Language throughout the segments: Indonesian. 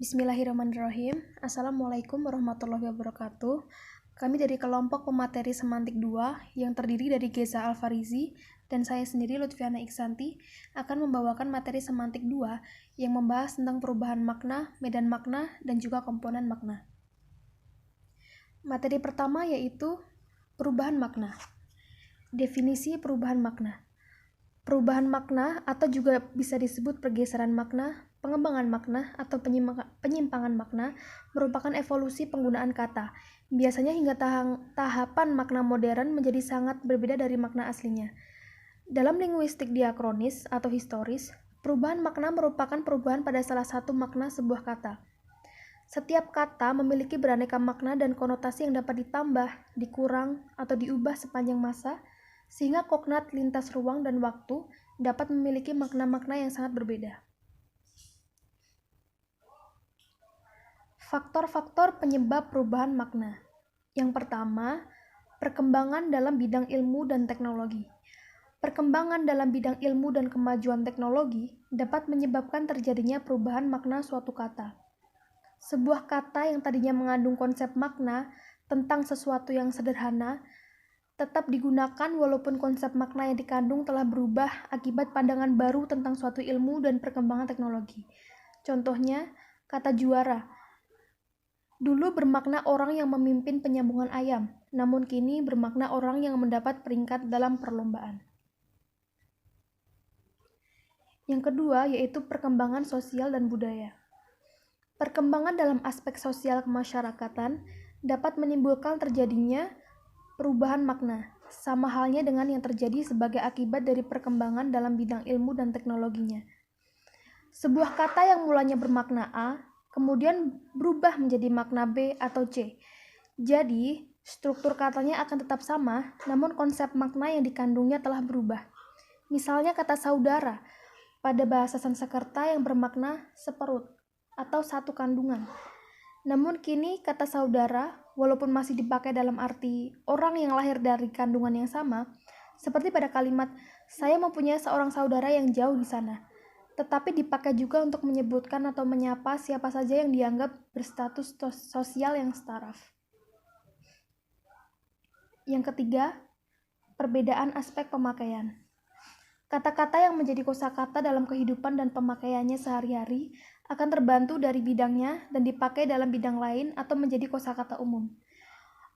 Bismillahirrahmanirrahim. Assalamualaikum warahmatullahi wabarakatuh. Kami dari kelompok pemateri semantik 2 yang terdiri dari Geza Alfarizi dan saya sendiri Lutfiana Iksanti akan membawakan materi semantik 2 yang membahas tentang perubahan makna, medan makna, dan juga komponen makna. Materi pertama yaitu perubahan makna. Definisi perubahan makna. Perubahan makna atau juga bisa disebut pergeseran makna, pengembangan makna, atau penyimpangan makna merupakan evolusi penggunaan kata. Biasanya hingga tahapan makna modern menjadi sangat berbeda dari makna aslinya. Dalam linguistik diakronis atau historis, perubahan makna merupakan perubahan pada salah satu makna sebuah kata. Setiap kata memiliki beraneka makna dan konotasi yang dapat ditambah, dikurang, atau diubah sepanjang masa, sehingga kognat lintas ruang dan waktu dapat memiliki makna-makna yang sangat berbeda. Faktor-faktor penyebab perubahan makna. Yang pertama, perkembangan dalam bidang ilmu dan teknologi. Perkembangan dalam bidang ilmu dan kemajuan teknologi dapat menyebabkan terjadinya perubahan makna suatu kata. Sebuah kata yang tadinya mengandung konsep makna tentang sesuatu yang sederhana tetap digunakan walaupun konsep makna yang dikandung telah berubah akibat pandangan baru tentang suatu ilmu dan perkembangan teknologi. Contohnya, kata juara. Dulu bermakna orang yang memimpin penyambungan ayam, namun kini bermakna orang yang mendapat peringkat dalam perlombaan. Yang kedua yaitu perkembangan sosial dan budaya. Perkembangan dalam aspek sosial kemasyarakatan dapat menimbulkan terjadinya perubahan makna, sama halnya dengan yang terjadi sebagai akibat dari perkembangan dalam bidang ilmu dan teknologinya. Sebuah kata yang mulanya bermakna A, kemudian berubah menjadi makna B atau C. Jadi, struktur katanya akan tetap sama, namun konsep makna yang dikandungnya telah berubah. Misalnya kata saudara, pada bahasa Sanskerta yang bermakna seperut atau satu kandungan. Namun kini kata saudara, walaupun masih dipakai dalam arti orang yang lahir dari kandungan yang sama, seperti pada kalimat, saya mempunyai seorang saudara yang jauh di sana, tetapi dipakai juga untuk menyebutkan atau menyapa siapa saja yang dianggap berstatus sosial yang setara. Yang ketiga, perbedaan aspek pemakaian. Kata-kata yang menjadi kosakata dalam kehidupan dan pemakaiannya sehari-hari akan terbantu dari bidangnya dan dipakai dalam bidang lain atau menjadi kosakata umum.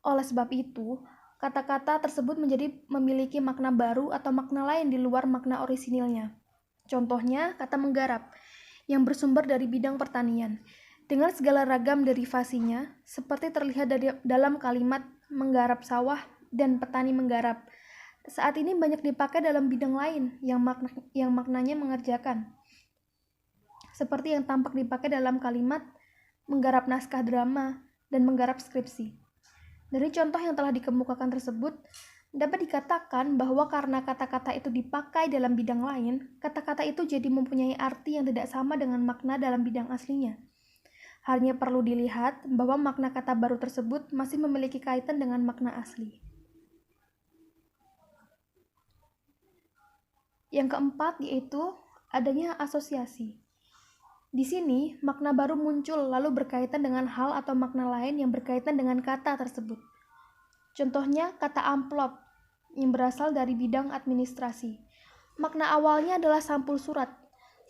Oleh sebab itu, kata-kata tersebut memiliki makna baru atau makna lain di luar makna orisinilnya. Contohnya, kata menggarap, yang bersumber dari bidang pertanian, dengan segala ragam derivasinya, seperti terlihat dalam kalimat menggarap sawah dan petani menggarap. Saat ini banyak dipakai dalam bidang lain yang maknanya mengerjakan, seperti yang tampak dipakai dalam kalimat menggarap naskah drama dan menggarap skripsi. Dari contoh yang telah dikemukakan tersebut, dapat dikatakan bahwa karena kata-kata itu dipakai dalam bidang lain, kata-kata itu jadi mempunyai arti yang tidak sama dengan makna dalam bidang aslinya. Hanya perlu dilihat bahwa makna kata baru tersebut masih memiliki kaitan dengan makna asli. Yang keempat yaitu adanya asosiasi. Di sini, makna baru muncul lalu berkaitan dengan hal atau makna lain yang berkaitan dengan kata tersebut. Contohnya, kata amplop yang berasal dari bidang administrasi. Makna awalnya adalah sampul surat.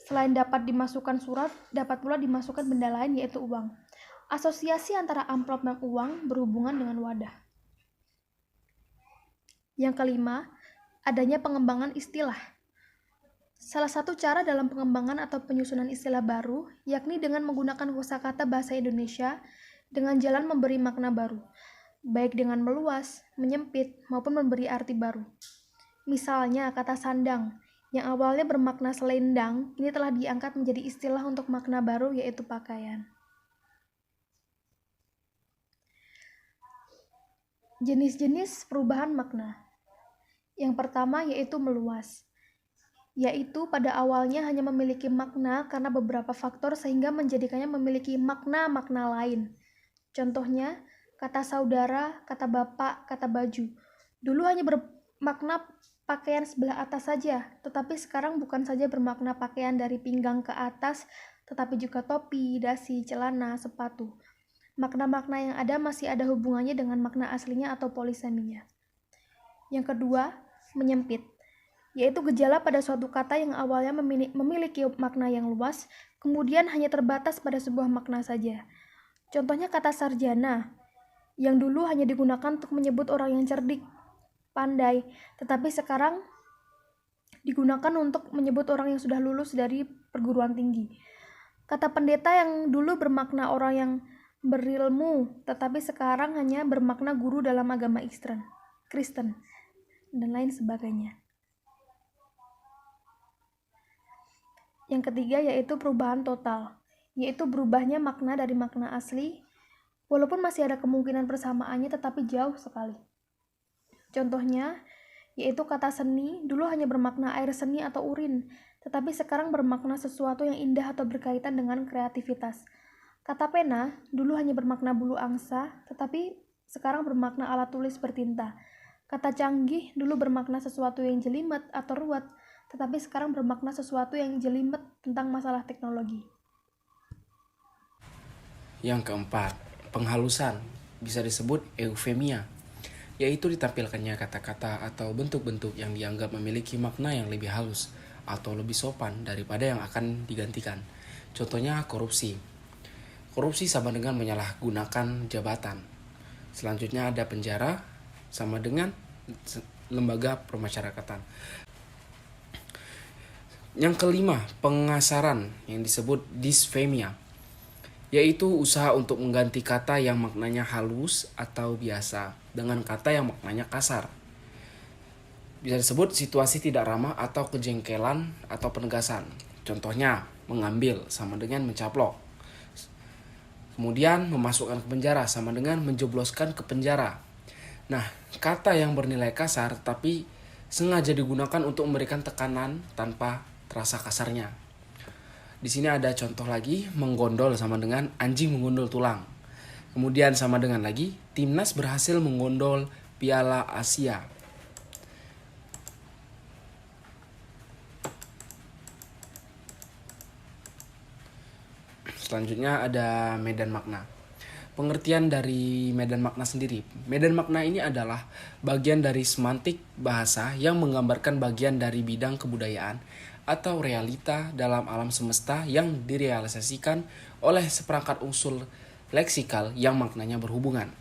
Selain dapat dimasukkan surat, dapat pula dimasukkan benda lain yaitu uang. Asosiasi antara amplop dan uang berhubungan dengan wadah. Yang kelima, adanya pengembangan istilah. Salah satu cara dalam pengembangan atau penyusunan istilah baru, yakni dengan menggunakan kosakata bahasa Indonesia dengan jalan memberi makna baru, baik dengan meluas, menyempit, maupun memberi arti baru. Misalnya kata sandang, yang awalnya bermakna selendang, ini telah diangkat menjadi istilah untuk makna baru yaitu pakaian. Jenis-jenis perubahan makna. Yang pertama yaitu meluas, yaitu pada awalnya hanya memiliki makna karena beberapa faktor sehingga menjadikannya memiliki makna-makna lain. Contohnya, kata saudara, kata bapak, kata baju. Dulu hanya bermakna pakaian sebelah atas saja, tetapi sekarang bukan saja bermakna pakaian dari pinggang ke atas, tetapi juga topi, dasi, celana, sepatu. Makna-makna yang ada masih ada hubungannya dengan makna aslinya atau poliseminya. Yang kedua, menyempit, yaitu gejala pada suatu kata yang awalnya memiliki makna yang luas, kemudian hanya terbatas pada sebuah makna saja. Contohnya kata sarjana, yang dulu hanya digunakan untuk menyebut orang yang cerdik, pandai, tetapi sekarang digunakan untuk menyebut orang yang sudah lulus dari perguruan tinggi. Kata pendeta yang dulu bermakna orang yang berilmu, tetapi sekarang hanya bermakna guru dalam agama Kristen, dan lain sebagainya. Yang ketiga yaitu perubahan total, yaitu berubahnya makna dari makna asli, walaupun masih ada kemungkinan persamaannya tetapi jauh sekali. Contohnya, yaitu kata seni dulu hanya bermakna air seni atau urin, tetapi sekarang bermakna sesuatu yang indah atau berkaitan dengan kreativitas. Kata pena dulu hanya bermakna bulu angsa, tetapi sekarang bermakna alat tulis bertinta. Kata canggih dulu bermakna sesuatu yang jelimet atau ruwet, tetapi sekarang bermakna sesuatu yang jelimet tentang masalah teknologi. Yang keempat, penghalusan, bisa disebut eufemia, yaitu ditampilkannya kata-kata atau bentuk-bentuk yang dianggap memiliki makna yang lebih halus atau lebih sopan daripada yang akan digantikan. Contohnya korupsi. Korupsi sama dengan menyalahgunakan jabatan. Selanjutnya ada penjara, sama dengan lembaga permasyarakatan. Yang kelima, pengasaran yang disebut disfemia, yaitu usaha untuk mengganti kata yang maknanya halus atau biasa dengan kata yang maknanya kasar. Bisa disebut situasi tidak ramah atau kejengkelan atau penegasan. Contohnya, mengambil sama dengan mencaplok. Kemudian memasukkan ke penjara sama dengan menjebloskan ke penjara. Nah, kata yang bernilai kasar tapi sengaja digunakan untuk memberikan tekanan tanpa terasa kasarnya. Di sini ada contoh lagi, menggondol sama dengan anjing menggondol tulang. Kemudian sama dengan lagi, timnas berhasil menggondol Piala Asia. Selanjutnya ada medan makna. Pengertian dari medan makna sendiri. Medan makna ini adalah bagian dari semantik bahasa yang menggambarkan bagian dari bidang kebudayaan atau realita dalam alam semesta yang direalisasikan oleh seperangkat unsur leksikal yang maknanya berhubungan.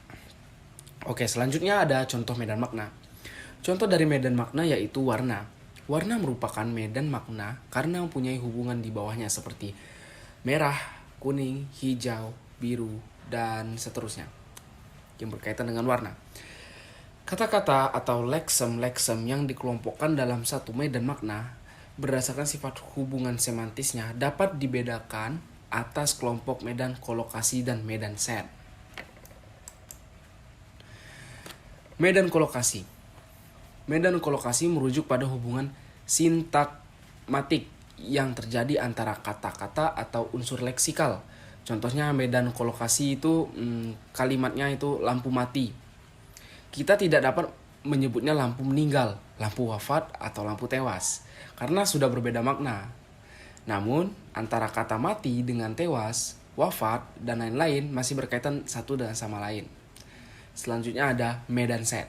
Oke, selanjutnya ada contoh medan makna. Contoh dari medan makna yaitu warna. Warna merupakan medan makna karena mempunyai hubungan di bawahnya seperti merah, kuning, hijau, biru, dan seterusnya yang berkaitan dengan warna. Kata-kata atau leksem-leksem yang dikelompokkan dalam satu medan makna berdasarkan sifat hubungan semantisnya dapat dibedakan atas kelompok medan kolokasi dan medan set. Medan kolokasi. Medan kolokasi merujuk pada hubungan sintakmatik yang terjadi antara kata-kata atau unsur leksikal. Contohnya medan kolokasi itu kalimatnya itu lampu mati. Kita tidak dapat menyebutnya lampu meninggal, lampu wafat, atau lampu tewas karena sudah berbeda makna. Namun antara kata mati dengan tewas, wafat, dan lain-lain masih berkaitan satu dengan sama lain. Selanjutnya ada medan set.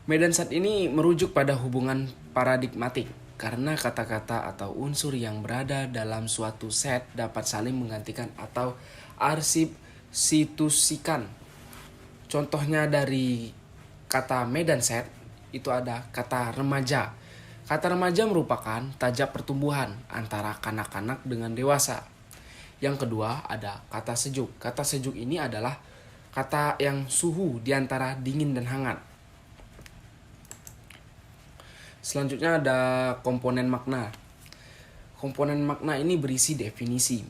Medan set ini merujuk pada hubungan paradigmatik karena kata-kata atau unsur yang berada dalam suatu set dapat saling menggantikan atau arsubstitusikan. Contohnya dari kata medan set itu ada kata remaja. Kata remaja merupakan tajap pertumbuhan antara kanak-kanak dengan dewasa. Yang kedua ada kata sejuk. Kata sejuk ini adalah kata yang suhu di antara dingin dan hangat. Selanjutnya ada komponen makna. Komponen makna ini berisi definisi.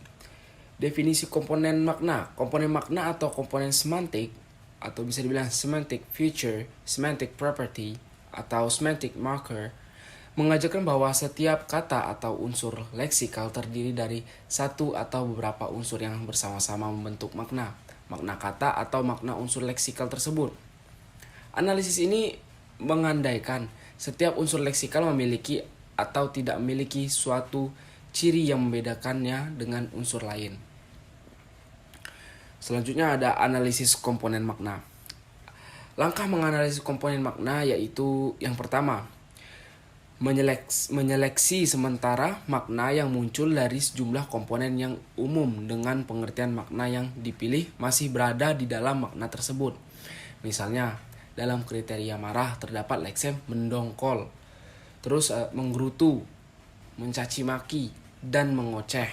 Definisi komponen makna. Komponen makna atau komponen semantik atau bisa dibilang semantic feature, semantic property atau semantic marker mengajarkan bahwa setiap kata atau unsur leksikal terdiri dari satu atau beberapa unsur yang bersama-sama membentuk makna. Makna kata atau makna unsur leksikal tersebut. Analisis ini mengandaikan setiap unsur leksikal memiliki atau tidak memiliki suatu ciri yang membedakannya dengan unsur lain. Selanjutnya ada analisis komponen makna. Langkah menganalisis komponen makna yaitu yang pertama, menyeleksi sementara makna yang muncul dari sejumlah komponen yang umum dengan pengertian makna yang dipilih masih berada di dalam makna tersebut. Misalnya, dalam kriteria marah terdapat leksem mendongkol, terus menggerutu, mencaci maki, dan mengoceh.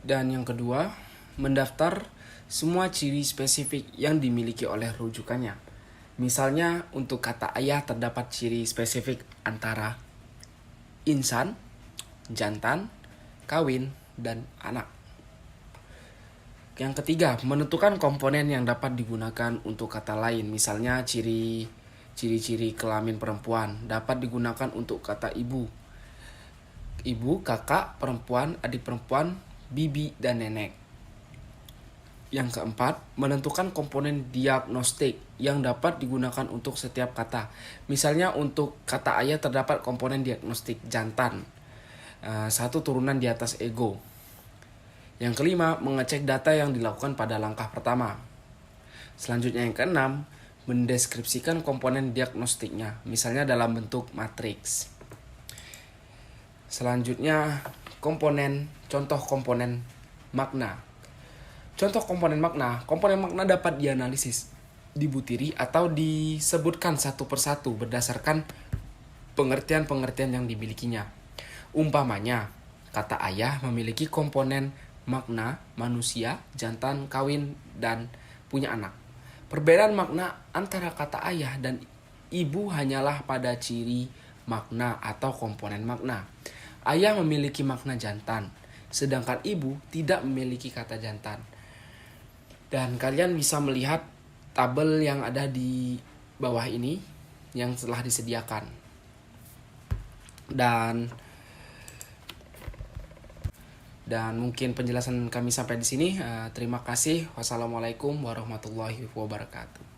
Dan yang kedua, mendaftar semua ciri spesifik yang dimiliki oleh rujukannya. Misalnya, untuk kata ayah terdapat ciri spesifik antara insan, jantan, kawin, dan anak. Yang ketiga, menentukan komponen yang dapat digunakan untuk kata lain. Misalnya, ciri-ciri kelamin perempuan dapat digunakan untuk kata ibu. Ibu, kakak, perempuan, adik perempuan, bibi, dan nenek. Yang keempat, menentukan komponen diagnostik yang dapat digunakan untuk setiap kata. Misalnya untuk kata ayah terdapat komponen diagnostik jantan, satu turunan di atas ego. Yang kelima, mengecek data yang dilakukan pada langkah pertama. Selanjutnya yang keenam, mendeskripsikan komponen diagnostiknya, misalnya dalam bentuk matriks. Selanjutnya, contoh komponen makna. Contoh komponen makna dapat dianalisis, dibutiri, atau disebutkan satu persatu berdasarkan pengertian-pengertian yang dimilikinya. Umpamanya, kata ayah memiliki komponen makna manusia, jantan, kawin, dan punya anak. Perbedaan makna antara kata ayah dan ibu hanyalah pada ciri makna atau komponen makna. Ayah memiliki makna jantan, sedangkan ibu tidak memiliki kata jantan. Dan kalian bisa melihat tabel yang ada di bawah ini yang telah disediakan. Dan mungkin penjelasan kami sampai di sini. Terima kasih. Wassalamualaikum warahmatullahi wabarakatuh.